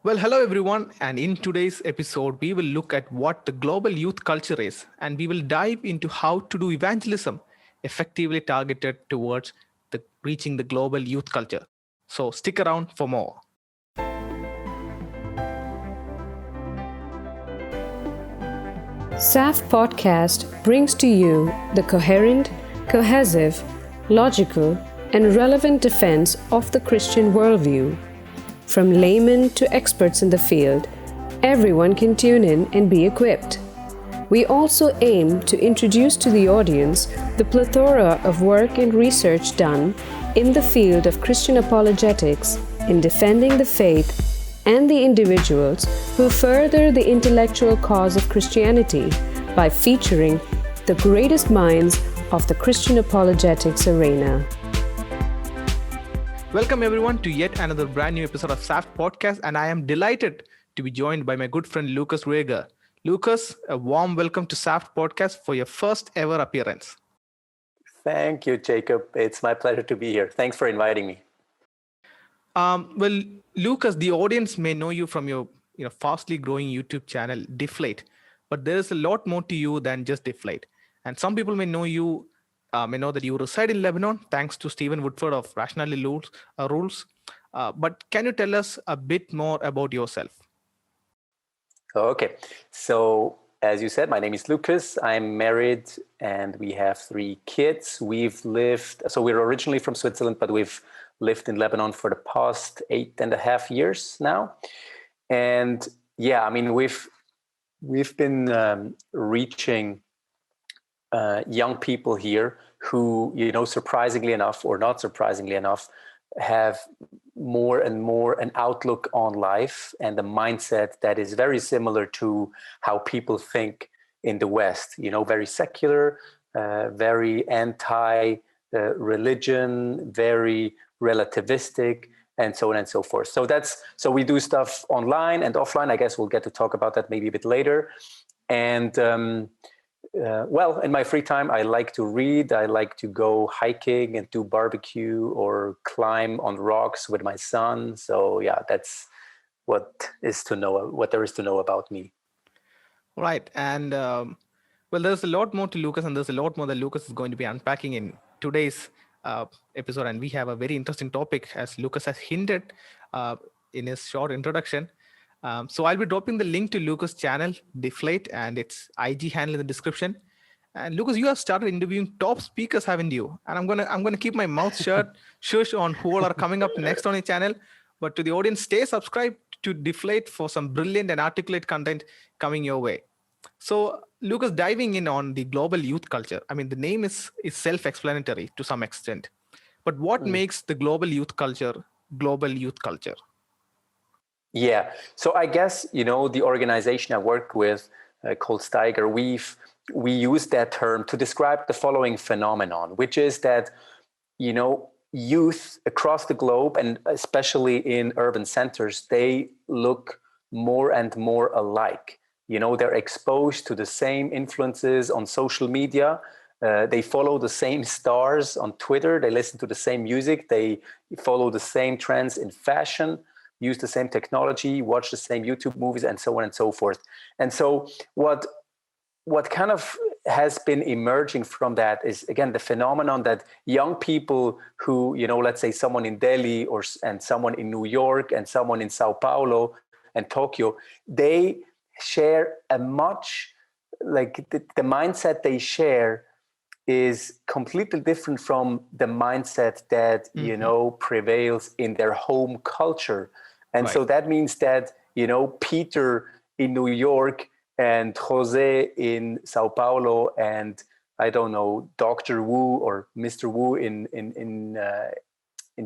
Well, hello everyone, and in today's episode, we will look at what the global youth culture is, and we will dive into how to do evangelism effectively targeted towards reaching the global youth culture. So, stick around for more. SAFT Podcast brings to you the coherent, cohesive, logical, and relevant defense of the Christian worldview. From laymen to experts in the field, everyone can tune in and be equipped. We also aim to introduce to the audience the plethora of work and research done in the field of Christian apologetics in defending the faith and the individuals who further the intellectual cause of Christianity by featuring the greatest minds of the Christian apologetics arena. Welcome everyone to yet another brand new episode of SAFT Podcast, and I am delighted to be joined by my good friend Lukas Rueegger. Lucas, a warm welcome to SAFT Podcast for your first ever appearance. Thank you, Jacob. It's my pleasure to be here. Thanks for inviting me. Well, Lucas, the audience may know you from your fastly growing YouTube channel, Deflate, but there is a lot more to you than just Deflate. And some people may know you, may know that you reside in Lebanon, thanks to Stephen Woodford of Rationally Rules. But can you tell us a bit more about yourself? Okay. So, as you said, my name is Lucas. I'm married and we have 3 kids. We're originally from Switzerland, but we've lived in Lebanon for the past 8.5 years now. And yeah, I mean, we've been reaching young people here who, surprisingly enough or not surprisingly enough, have more and more an outlook on life and a mindset that is very similar to how people think in the West, very secular, very anti-religion, very relativistic, and so on and so forth. So we do stuff online and offline. I guess we'll get to talk about that maybe a bit later. And in my free time, I like to read. I like to go hiking and do barbecue or climb on rocks with my son. So yeah, that's what there is to know about me. Right. And there's a lot more to Lucas, and there's a lot more that Lucas is going to be unpacking in today's episode. And we have a very interesting topic, as Lucas has hinted in his short introduction. So I'll be dropping the link to Lucas' channel, Deflate, and its IG handle in the description. And Lucas, you have started interviewing top speakers, haven't you? And I'm gonna keep my mouth shut, shush on who all are coming up next on your channel. But to the audience, stay subscribed to Deflate for some brilliant and articulate content coming your way. So, Lucas, diving in on the global youth culture. I mean, the name is self-explanatory to some extent. But what makes the global youth culture global youth culture? Yeah. So I guess, the organization I work with called Steiger, we use that term to describe the following phenomenon, which is that, youth across the globe, and especially in urban centers, they look more and more alike. They're exposed to the same influences on social media. They follow the same stars on Twitter. They listen to the same music. They follow the same trends in fashion, use the same technology, watch the same YouTube movies, and so on and so forth. And so what kind of has been emerging from that is, again, the phenomenon that young people who, let's say someone in Delhi and someone in New York and someone in Sao Paulo and Tokyo, they share the mindset they share is completely different from the mindset that, prevails in their home culture. And so that means that, Peter in New York and Jose in Sao Paulo and I don't know, Dr. Wu or Mr. Wu in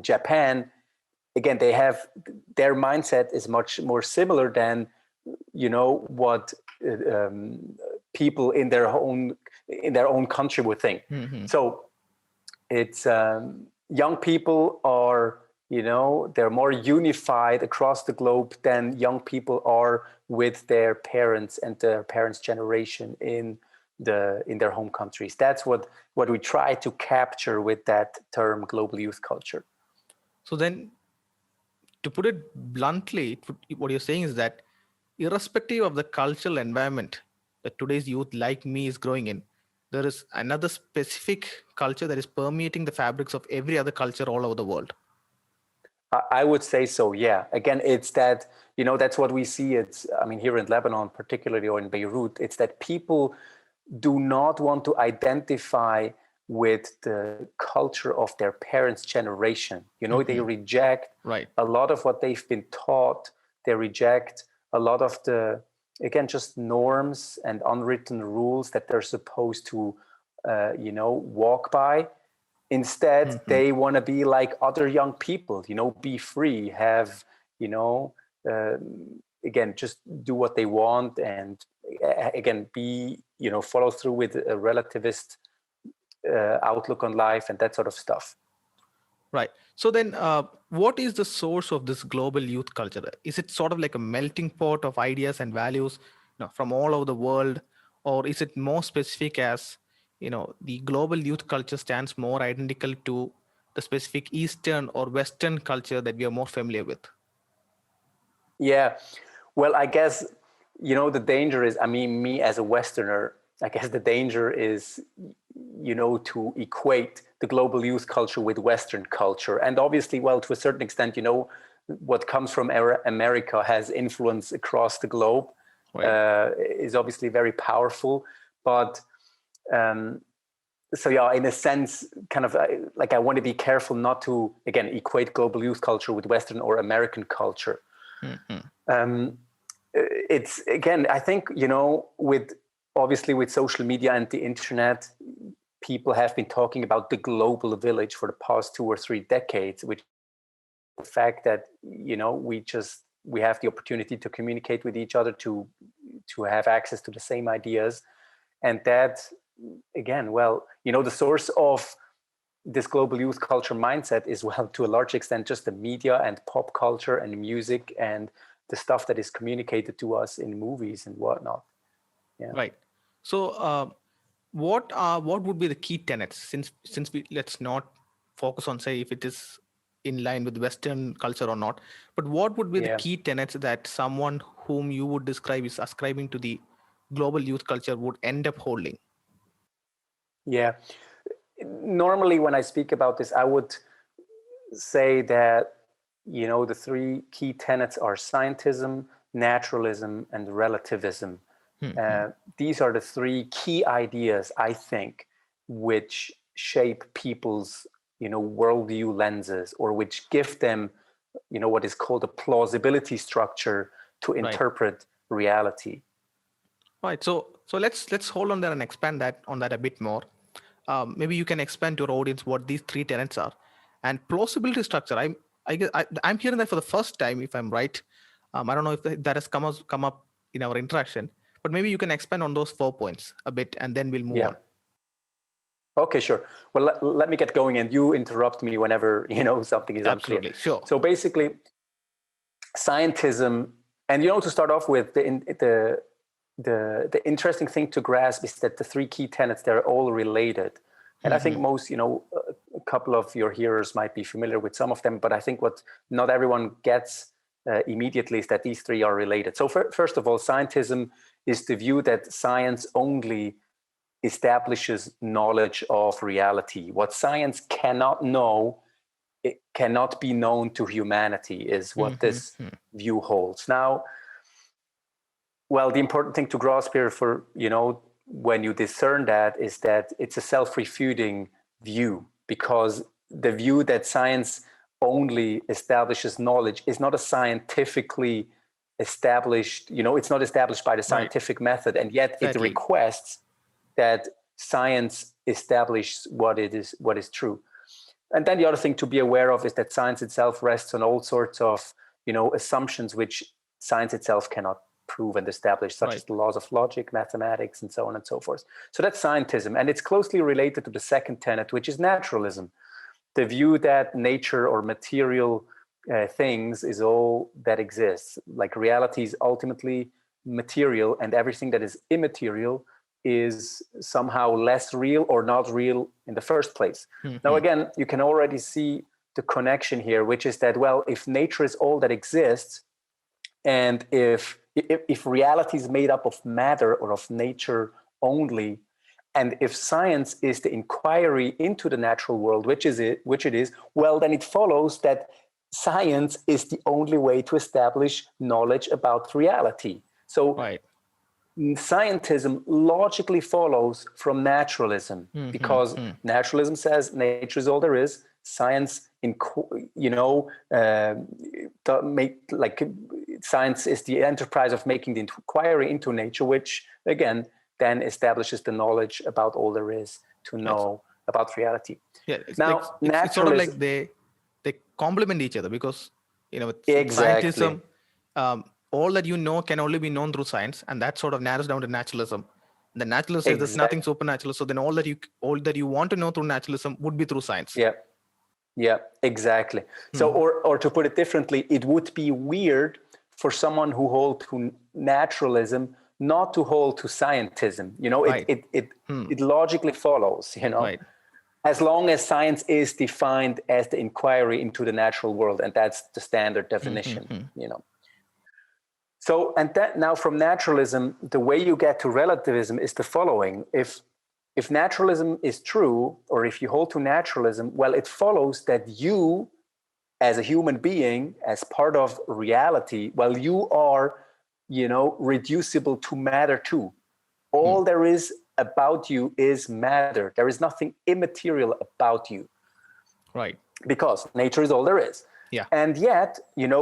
Japan, again, they have their mindset is much more similar than, what people in their own country would think. Mm-hmm. So it's young people are, they're more unified across the globe than young people are with their parents and their parents' generation in their home countries. That's what we try to capture with that term global youth culture. So then, to put it bluntly, what you're saying is that irrespective of the cultural environment that today's youth like me is growing in, there is another specific culture that is permeating the fabrics of every other culture all over the world. I would say so, yeah. Again, it's that, that's what we see. Here in Lebanon, particularly, or in Beirut, it's that people do not want to identify with the culture of their parents' generation. They reject a lot of what they've been taught. They reject a lot of the, again, just norms and unwritten rules that they're supposed to, walk by. Instead, they want to be like other young people, be free, have, again, just do what they want, and again, be, follow through with a relativist outlook on life and that sort of stuff. Right. So then what is the source of this global youth culture? Is it sort of like a melting pot of ideas and values from all over the world? Or is it more specific as, the global youth culture stands more identical to the specific Eastern or Western culture that we are more familiar with? Yeah. Well, I guess, the danger is, me as a Westerner, I guess the danger is, to equate the global youth culture with Western culture. And obviously, well, to a certain extent, what comes from America has influence across the globe, is obviously very powerful. But so, yeah, in a sense, kind of like I want to be careful not to, again, equate global youth culture with Western or American culture. It's, again, I think, with social media and the internet, people have been talking about the global village for the past 2 or 3 decades, which the fact that, we have the opportunity to communicate with each other, to have access to the same ideas. And that, again, well, the source of this global youth culture mindset is, well, to a large extent, just the media and pop culture and music and the stuff that is communicated to us in movies and whatnot. Yeah. Right. So what would be the key tenets, since we, let's not focus on, say, if it is in line with Western culture or not, but what would be the key tenets that someone whom you would describe is ascribing to the global youth culture would end up holding? Yeah. Normally, when I speak about this, I would say that, the 3 key tenets are scientism, naturalism, and relativism. These are the 3 key ideas, I think, which shape people's, worldview lenses, or which give them, what is called a plausibility structure to interpret reality. Right. So let's hold on there and expand on that a bit more. Maybe you can expand to your audience what these 3 tenets are. And plausibility structure, I'm hearing that for the first time, if I'm right. I don't know if that has come up in our interaction, but maybe you can expand on those 4 points a bit, and then we'll move on. Okay, sure. Well, let me get going, and you interrupt me whenever something is unclear. Absolutely, sure. So basically, scientism, and to start off with, the interesting thing to grasp is that the 3 key tenets, they're all related. And I think most, a couple of your hearers might be familiar with some of them, but I think what not everyone gets immediately is that these 3 are related. So first of all, scientism is the view that science only establishes knowledge of reality. What science cannot know, it cannot be known to humanity, is what this view holds. Now, well, the important thing to grasp here for, when you discern that, is that it's a self-refuting view, because the view that science only establishes knowledge is not a scientifically established, it's not established by the scientific method, and yet it requests that science establish what is true. And then the other thing to be aware of is that science itself rests on all sorts of, assumptions which science itself cannot prove and establish, such as the laws of logic, mathematics, and so on and so forth. So that's scientism, and it's closely related to the second tenet, which is naturalism, the view that nature or material things is all that exists. Like reality is ultimately material, and everything that is immaterial is somehow less real or not real in the first place. Now, again, you can already see the connection here, which is that, well, if nature is all that exists, and if reality is made up of matter or of nature only, and if science is the inquiry into the natural world, which it is, well, then it follows that science is the only way to establish knowledge about reality. So scientism logically follows from naturalism, because naturalism says nature is all there is. Science, science is the enterprise of making the inquiry into nature, which again then establishes the knowledge about all there is to know about reality. Yeah, it's sort of like they complement each other, because with scientism, all that you know can only be known through science, and that sort of narrows down to naturalism. The naturalist says there's nothing supernatural, so then all that you want to know through naturalism would be through science. Yeah, exactly. So, or to put it differently, it would be weird for someone who holds to naturalism not to hold to scientism. It logically follows. As long as science is defined as the inquiry into the natural world, and that's the standard definition. So, and that now from naturalism, the way you get to relativism is the following: if naturalism is true, or if you hold to naturalism, well, it follows that you, as a human being, as part of reality, well, you are, reducible to matter too. All there is about you is matter. There is nothing immaterial about you. Right. Because nature is all there is. Yeah. And yet,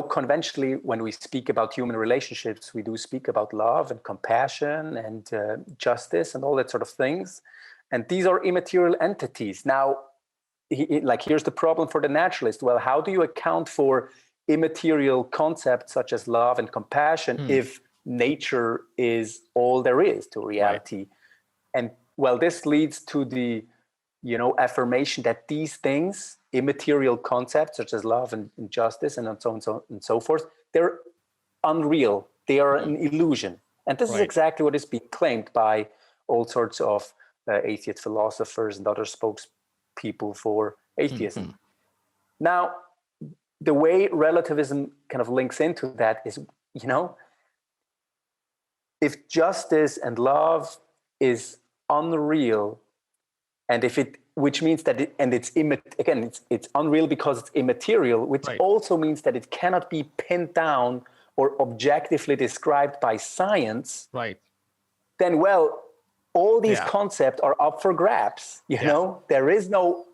conventionally, when we speak about human relationships, we do speak about love and compassion and justice and all that sort of things. And these are immaterial entities. Now, here's the problem for the naturalist. Well, how do you account for immaterial concepts such as love and compassion if nature is all there is to reality? Right. And well, this leads to the, affirmation that these things, immaterial concepts such as love and justice and so on and so forth, they're unreal. They are an illusion. And this is exactly what is being claimed by all sorts of atheist philosophers and other spokespeople for atheism. Now, the way relativism kind of links into that is, if justice and love is unreal, and which means that it's unreal because it's immaterial, which also means that it cannot be pinned down or objectively described by science. Right. Then, well, all these concepts are up for grabs. There is no,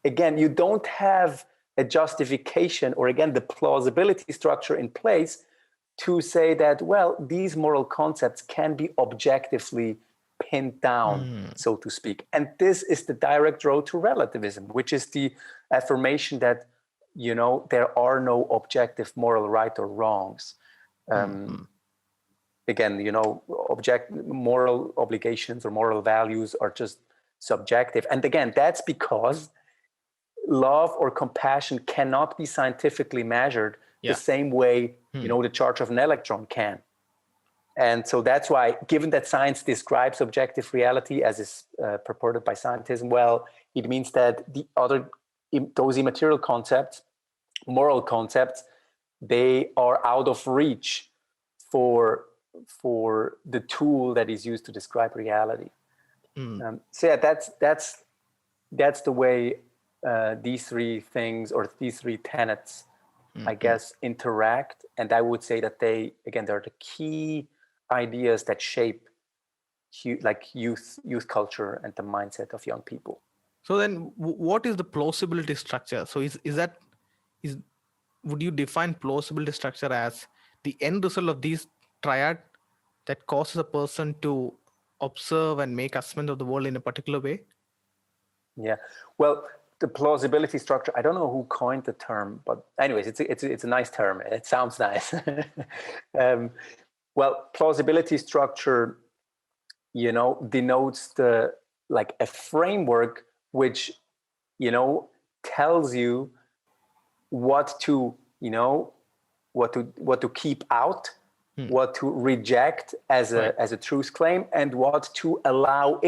again, you don't have a justification or again the plausibility structure in place to say that, well, these moral concepts can be objectively pinned down, so to speak. And this is the direct road to relativism, which is the affirmation that, there are no objective moral right or wrongs. Again, moral obligations or moral values are just subjective. And again, that's because love or compassion cannot be scientifically measured the same way, the charge of an electron can. And so that's why, given that science describes objective reality as is purported by scientism, well, it means that those immaterial concepts, moral concepts, they are out of reach for the tool that is used to describe reality. That's the way these three things or these three tenets, I guess, interact. And I would say that they're the key ideas that shape youth culture and the mindset of young people. So then what is the plausibility structure? So would you define plausibility structure as the end result of these triad that causes a person to observe and make assessment of the world in a particular way? Yeah, well, the plausibility structure, I don't know who coined the term, but anyways, it's a nice term. It sounds nice. Well, plausibility structure, denotes a framework which, tells you what to keep out, what to reject as a truth claim, and what to allow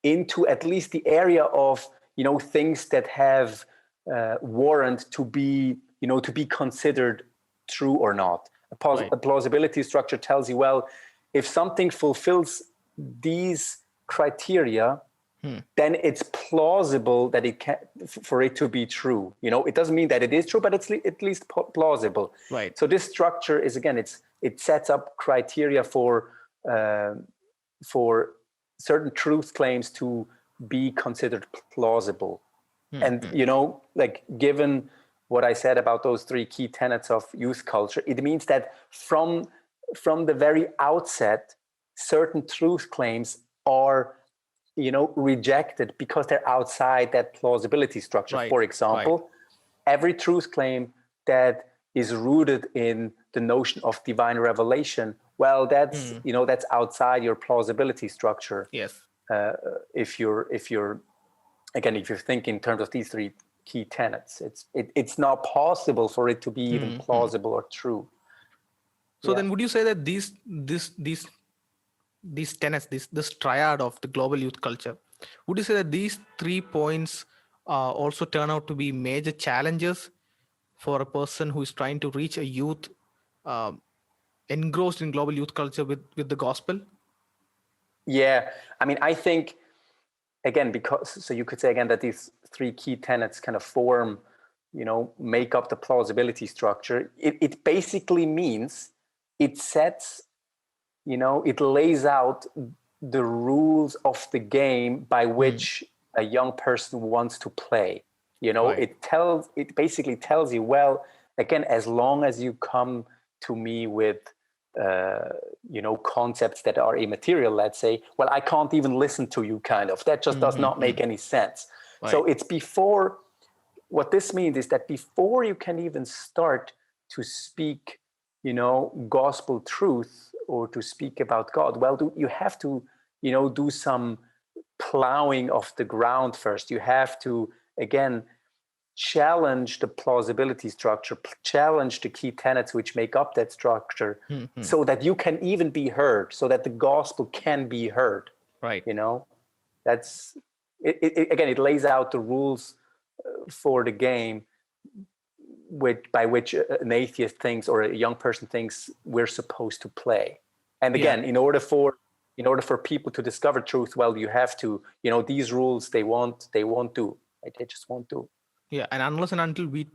into at least the area of things that have warrant to be considered true or not. Right. A plausibility structure tells you, well, if something fulfills these criteria, then it's plausible that for it to be true. It doesn't mean that it is true, but it's at least plausible. Right. So this structure is, again, it sets up criteria for certain truth claims to be considered plausible. And given what I said about those three key tenets of youth culture, it means that from the very outset, certain truth claims are rejected because they're outside that plausibility structure. Right. For example, every truth claim that is rooted in the notion of divine revelation, well, that's that's outside your plausibility structure. Yes. If you're thinking in terms of these three key tenets, it's not possible for it to be even plausible or true. So then, would you say that these tenets, this triad of the global youth culture, would you say that these 3 points also turn out to be major challenges for a person who is trying to reach a youth engrossed in global youth culture with the gospel? Yeah, I mean, I think, again, so you could say again that these three key tenets kind of make up the plausibility structure. It basically means it sets, it lays out the rules of the game by which a young person wants to play. It basically tells you, well, again, as long as you come to me with concepts that are immaterial, let's say, well, I can't even listen to you, kind of. That just does not make any sense. Right. So it's before, what this means is that before you can even start to speak, gospel truth or to speak about God, well, you have to, do some plowing of the ground first. You have to, again, challenge the plausibility structure, challenge the key tenets which make up that structure, so that you can even be heard, so that the gospel can be heard. Right. That's it. Again, it lays out the rules for the game by which an atheist thinks or a young person thinks we're supposed to play. And again, in order for people to discover truth, well, you have to, these rules they won't do. Right? They just won't do. Yeah, and unless and until we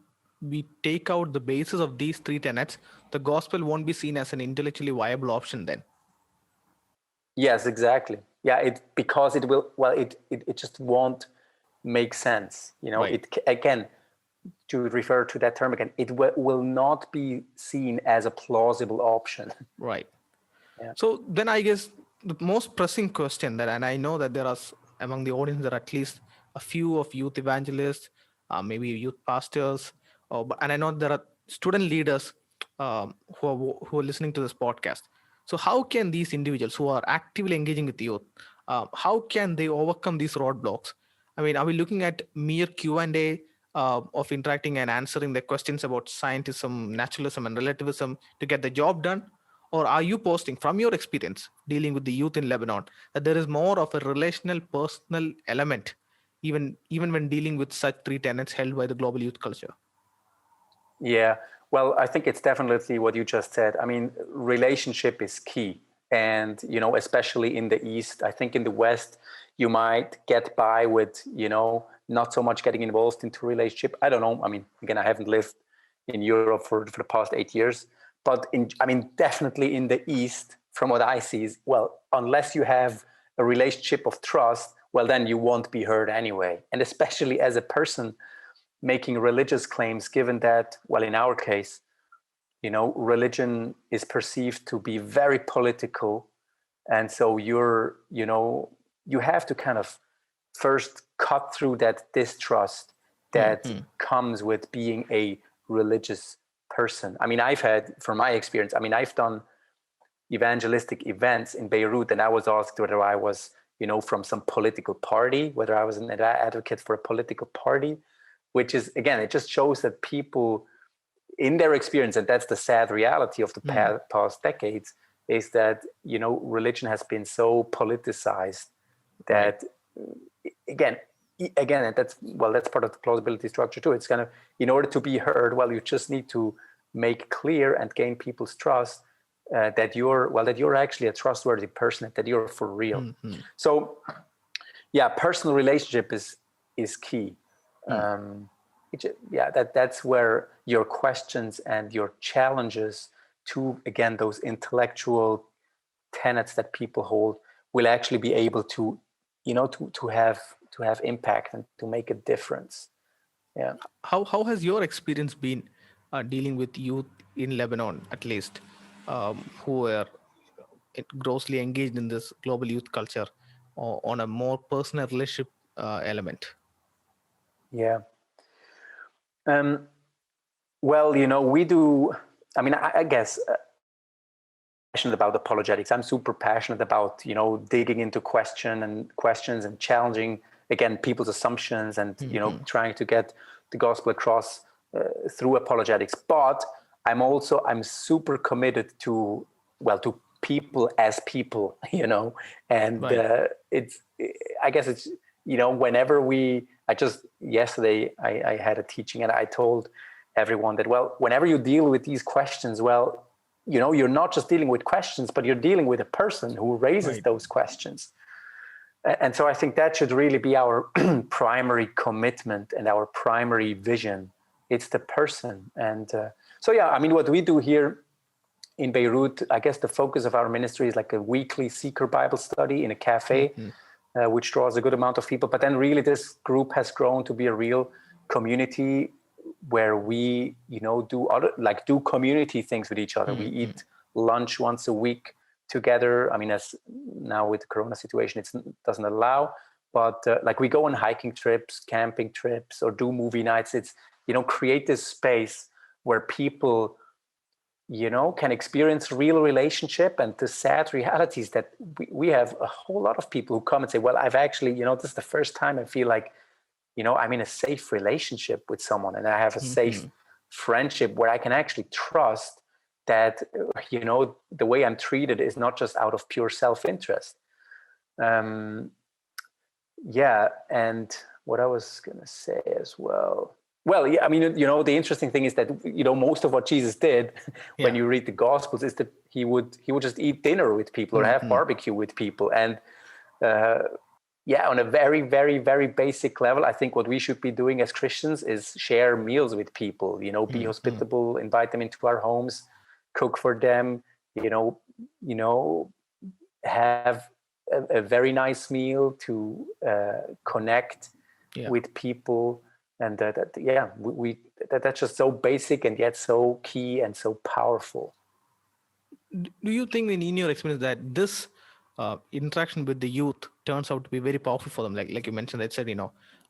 take out the basis of these three tenets, the gospel won't be seen as an intellectually viable option then. Yes, exactly. Yeah, because it will. Well, it just won't make sense. Right. It again, to refer to that term again, it will not be seen as a plausible option. Right. Yeah. So then I guess the most pressing question and I know that there are among the audience there are at least a few of youth evangelists, maybe youth pastors, and I know there are student leaders who are listening to this podcast. So how can these individuals who are actively engaging with youth, how can they overcome these roadblocks? I mean, are we looking at mere Q&A of interacting and answering the questions about scientism, naturalism, and relativism to get the job done? Or are you posting from your experience dealing with the youth in Lebanon that there is more of a relational, personal element, even when dealing with such three tenets held by the global youth culture? Yeah, well, I think it's definitely what you just said. I mean, relationship is key. And, especially in the East, I think in the West, you might get by with, not so much getting involved into relationship. I don't know. I mean, again, I haven't lived in Europe for the past 8 years. But definitely in the East, from what I see is, well, unless you have a relationship of trust, well, then you won't be heard anyway. And especially as a person making religious claims, given that, well, in our case, religion is perceived to be very political. And so you have to kind of first cut through that distrust that comes with being a religious person. I mean, from my experience, I've done evangelistic events in Beirut, and I was asked whether I was, from some political party, whether I was an advocate for a political party, which is, again, it just shows that people in their experience, and that's the sad reality of the past decades, is that, religion has been so politicized that, again, again, that's part of the plausibility structure too. It's kind of, in order to be heard, well, you just need to make clear and gain people's trust that you're actually a trustworthy person, that you're for real. So yeah, personal relationship is key. That's where your questions and your challenges to, again, those intellectual tenets that people hold will actually be able to, to have impact and to make a difference. Yeah. How has your experience been dealing with youth in Lebanon, at least, who are grossly engaged in this global youth culture on a more personal relationship element? Yeah. Well, we do. I mean, I guess passionate about apologetics. I'm super passionate about digging into questions and challenging, again, people's assumptions and trying to get the gospel across through apologetics. But I'm super committed to people as people, and Right. I guess it's whenever yesterday I had a teaching and I told everyone that, well, whenever you deal with these questions, well, you're not just dealing with questions, but you're dealing with a person who raises those questions. And so I think that should really be our primary commitment and our primary vision. It's the person. And so, yeah, I mean, what we do here in Beirut, I guess the focus of our ministry is like a weekly seeker Bible study in a cafe, which draws a good amount of people. But then really this group has grown to be a real community where we, do community things with each other. We eat lunch once a week together. I mean, as now with the Corona situation, it doesn't allow, but we go on hiking trips, camping trips, or do movie nights. It's, create this space where people, can experience real relationship. And the sad reality is that we have a whole lot of people who come and say, well, I've actually, this is the first time I feel like, I'm in a safe relationship with someone, and I have a safe friendship where I can actually trust that, the way I'm treated is not just out of pure self-interest. And what I was going to say as well. Well, yeah, I mean, the interesting thing is that, most of what Jesus did when you read the Gospels is that he would just eat dinner with people or have barbecue with people. And, on a very, very, very basic level, I think what we should be doing as Christians is share meals with people, be hospitable, invite them into our homes, cook for them, have a very nice meal to connect with people. And that's just so basic and yet so key and so powerful. Do you think in your experience that this interaction with the youth turns out to be very powerful for them? Like you mentioned, that said,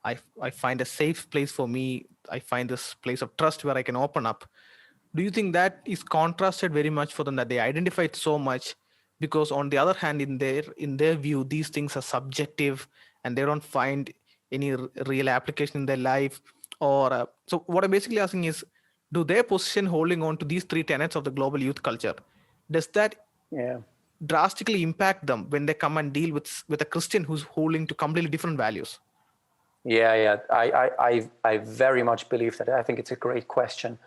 I find a safe place for me. I find this place of trust where I can open up. Do you think that is contrasted very much for them, that they identify it so much? Because on the other hand, in their view, these things are subjective and they don't find any real application in their life. Or so what I'm basically asking is, do their position holding on to these three tenets of the global youth culture, does that drastically impact them when they come and deal with a Christian who's holding to completely different values? Yeah. I very much believe that. I think it's a great question.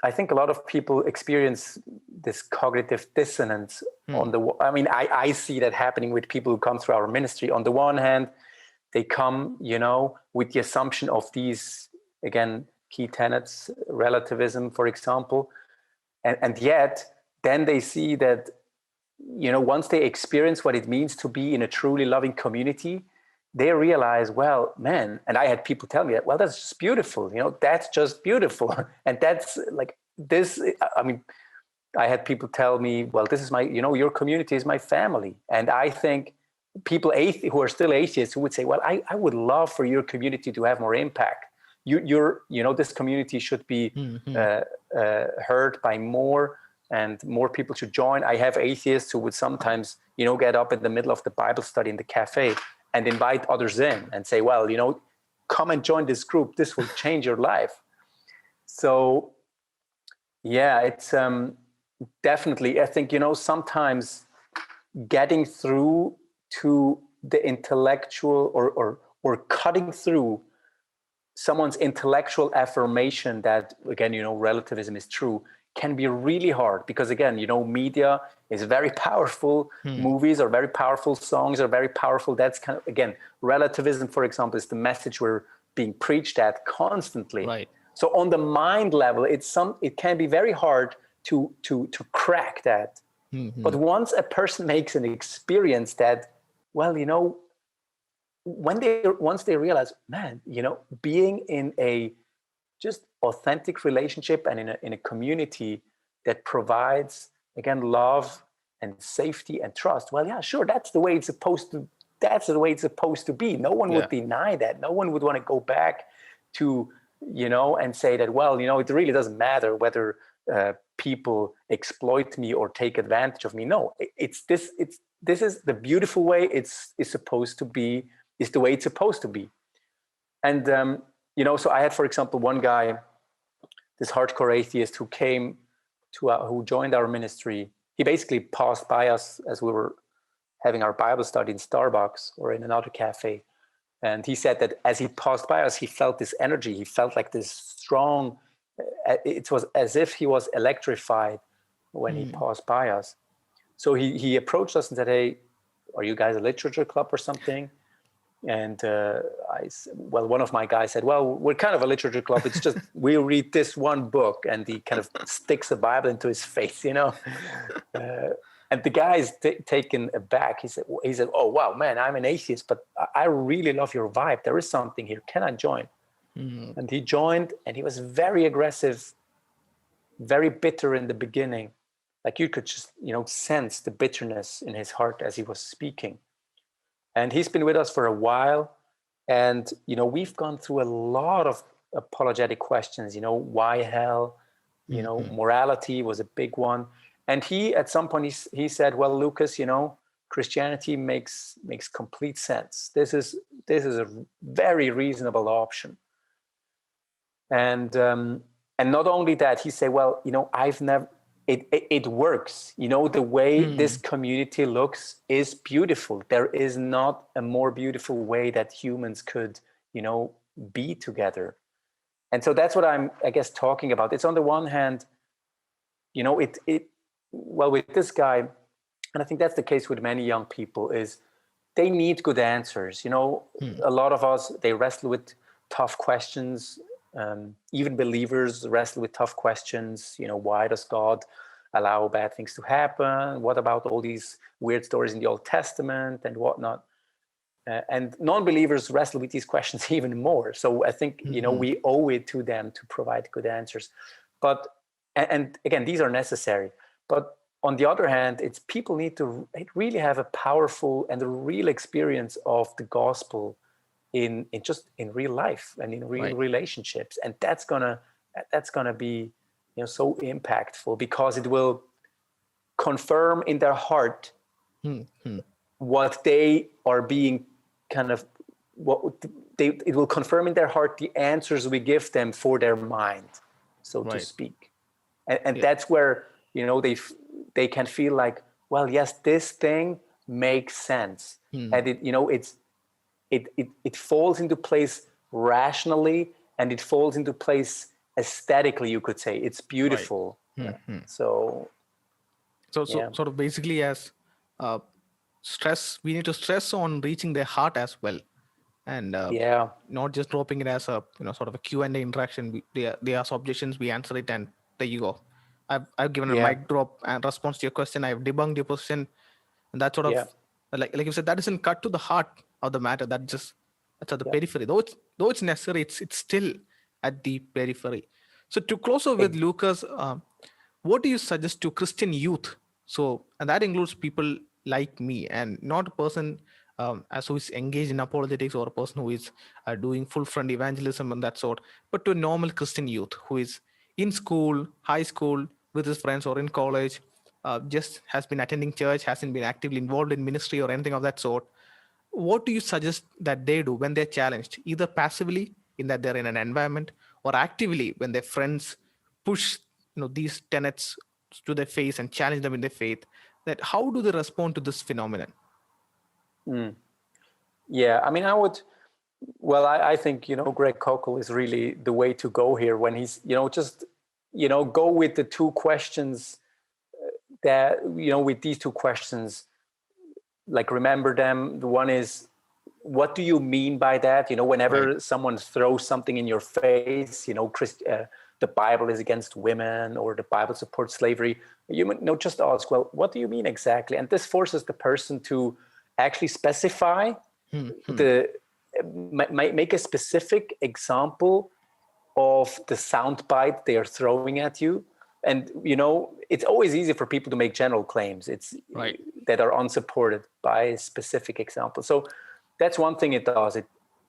I think a lot of people experience this cognitive dissonance I see that happening with people who come through our ministry. On the one hand, they come, with the assumption of these, again, key tenets, relativism, for example. And yet, then they see that, once they experience what it means to be in a truly loving community, they realize, well, man, and I had people tell me that, well, that's just beautiful. That's just beautiful. And that's like this. I mean, I had people tell me, well, this is my, your community is my family. And I think people who are still atheists who would say, well, I would love for your community to have more impact. This community should be heard by more, and more people should join. I have atheists who would sometimes, get up in the middle of the Bible study in the cafe and invite others in and say, well, come and join this group. This will change your life. So, yeah, it's definitely, I think, sometimes getting through to the intellectual or cutting through someone's intellectual affirmation that, again, relativism is true, can be really hard, because again, media is very powerful. Movies are very powerful. Songs are very powerful. That's kind of, again, relativism, for example, is the message we're being preached at constantly. Right. So on the mind level, it can be very hard to crack that. But once a person makes an experience that, well, once they realize, man, being in a just authentic relationship and in a community that provides, again, love and safety and trust, well, yeah, sure, that's the way it's supposed to be. No one would deny that. No one would want to go back to, and say that, well, it really doesn't matter whether people exploit me or take advantage of me. No, this is the beautiful way is supposed to be, is the way it's supposed to be. And so I had, for example, one guy, this hardcore atheist who who joined our ministry. He basically passed by us as we were having our Bible study in Starbucks or in another cafe. And he said that as he passed by us, he felt this energy. He felt like this strong, it was as if he was electrified when he passed by us. So he approached us and said, hey, are you guys a literature club or something? And one of my guys said, well, we're kind of a literature club. It's just, we read this one book, and he kind of sticks the Bible into his face, and the guy is taken aback. He said, oh, wow, man, I'm an atheist, but I really love your vibe. There is something here. Can I join? And he joined, and he was very aggressive, very bitter in the beginning. Like you could just, sense the bitterness in his heart as he was speaking. And he's been with us for a while. And, we've gone through a lot of apologetic questions, why hell, morality was a big one. And he, at some point, he said, well, Lucas, Christianity makes complete sense. This is a very reasonable option. And not only that, he said, well, it works. The way this community looks is beautiful. There is not a more beautiful way that humans could, be together. And so that's what I'm, I guess, talking about. It's on the one hand, with this guy, and I think that's the case with many young people, is they need good answers. A lot of us, they wrestle with tough questions. Even believers wrestle with tough questions. Why does God allow bad things to happen? What about all these weird stories in the Old Testament and whatnot? And non-believers wrestle with these questions even more. So I think, we owe it to them to provide good answers. But, and again, these are necessary. But on the other hand, it's people need to really have a powerful and a real experience of the gospel in real life and in real relationships. And that's gonna be, so impactful, because it will confirm in their heart what they are being it will confirm in their heart the answers we give them for their mind, so to speak. And that's where, they can feel like, well, yes, this thing makes sense. And it falls into place rationally, and it falls into place aesthetically, you could say. It's beautiful. So sort of basically, as we need to stress on reaching their heart as well, and not just dropping it as a sort of a Q&A interaction. They ask objections, we answer it, and there you go. I've given a mic drop and response to your question. I've debunked your question, and that sort of like you said, that doesn't cut to the heart of the matter. That's at the periphery. Though it's necessary, it's still at the periphery. So to close off with Lucas, what do you suggest to Christian youth? So, and that includes people like me, and not a person as who is engaged in apologetics, or a person who is doing full front evangelism and that sort, but to a normal Christian youth who is in school, high school, with his friends, or in college, just has been attending church, hasn't been actively involved in ministry or anything of that sort. What do you suggest that they do when they're challenged, either passively in that they're in an environment, or actively when their friends push these tenets to their face and challenge them in their faith? That how do they respond to this phenomenon? Yeah, I mean, I think, Greg Koukl is really the way to go here when he's, just, go with the two questions that, with these two questions, like, remember them. The one is, what do you mean by that? Whenever someone throws something in your face, the Bible is against women or the Bible supports slavery, just ask, well, what do you mean exactly? And this forces the person to actually specify make a specific example of the soundbite they are throwing at you. And, it's always easy for people to make general claims. It's that are unsupported by a specific example. So that's one thing it does.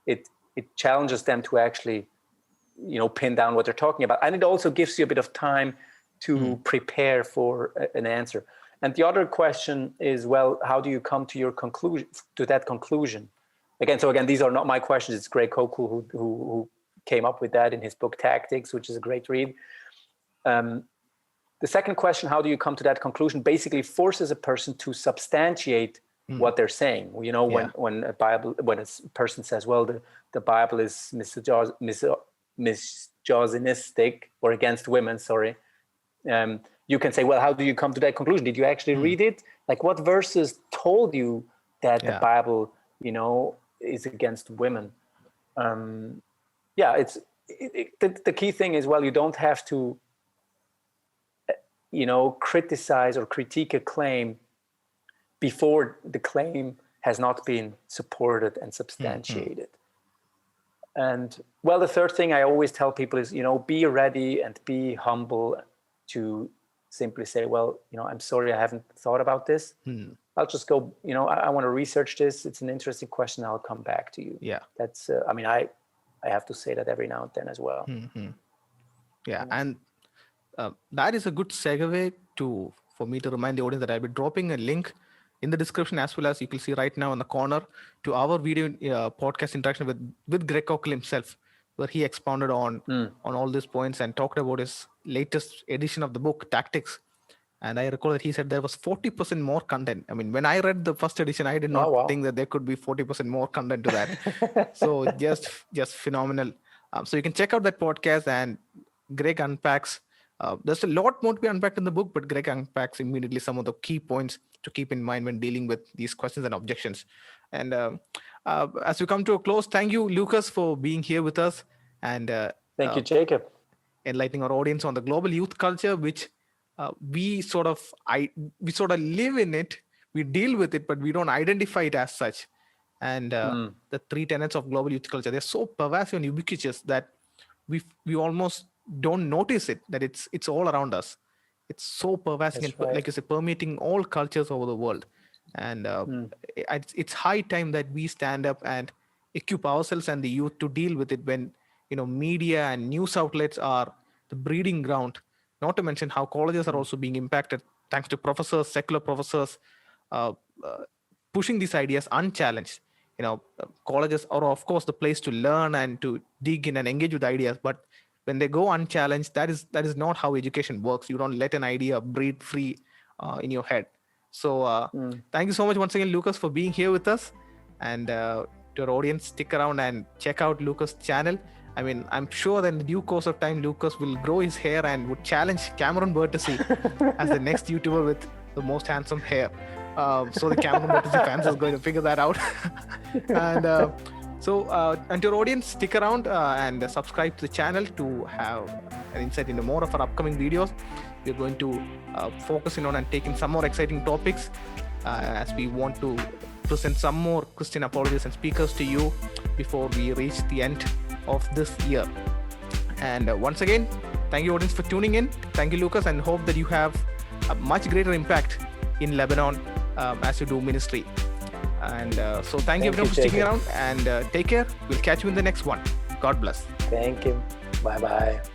It challenges them to actually, pin down what they're talking about. And it also gives you a bit of time to prepare for an answer. And the other question is, well, how do you come to that conclusion? Again, these are not my questions. It's Greg Koukl who came up with that in his book Tactics, which is a great read. The second question, how do you come to that conclusion, basically forces a person to substantiate what they're saying. When a person says, well, the Bible is misogynistic or against women, you can say, well, how do you come to that conclusion? Did you actually read it? Like, what verses told you that the Bible, is against women? The key thing is, well, you don't have to, criticize or critique a claim before the claim has not been supported and substantiated. And, well, the third thing I always tell people is, be ready and be humble to simply say, well, I'm sorry, I haven't thought about this. I'll just go, I want to research this. It's an interesting question. I'll come back to you. Yeah. That's, I have to say that every now and then as well. Yeah. And that is a good segue for me to remind the audience that I'll be dropping a link in the description, as well as you can see right now in the corner, to our video podcast interaction with Greg Koukl himself, where he expounded on all these points and talked about his latest edition of the book, Tactics. And I recall that he said there was 40% more content. I mean, when I read the first edition, I did not think that there could be 40% more content to that. So just phenomenal. So you can check out that podcast, and Greg unpacks. There's a lot more to be unpacked in the book, but Greg unpacks immediately some of the key points to keep in mind when dealing with these questions and objections. And as we come to a close, thank you, Lukas, for being here with us. And thank you, Jacob. Enlightening our audience on the global youth culture, which we sort of live in it, we deal with it, but we don't identify it as such. And the three tenets of global youth culture, they're so pervasive and ubiquitous that we almost don't notice it, that it's all around us. It's so pervasive and like you say, permeating all cultures over the world. And it's high time that we stand up and equip ourselves and the youth to deal with it, when media and news outlets are the breeding ground. Not to mention how colleges are also being impacted thanks to professors, secular professors, pushing these ideas unchallenged. Colleges are, of course, the place to learn and to dig in and engage with ideas. But when they go unchallenged, that is not how education works. You don't let an idea breathe free in your head. So thank you so much once again, Lukas, for being here with us. And to our audience, stick around and check out Lukas' channel. I mean, I'm sure that in the due course of time, Lukas will grow his hair and would challenge Cameron Burtesi as the next YouTuber with the most handsome hair. So the Cameron Burtesi fans is going to figure that out. And and to our audience, stick around and subscribe to the channel to have an insight into more of our upcoming videos. We're going to focus in on and take in some more exciting topics as we want to present some more Christian apologists and speakers to you before we reach the end of this year. And once again, thank you, audience, for tuning in. Thank you, Lukas, and hope that you have a much greater impact in Lebanon as you do ministry. And so thank you everyone for sticking around, and take care. We'll catch you in the next one. God bless. Thank you. Bye-bye.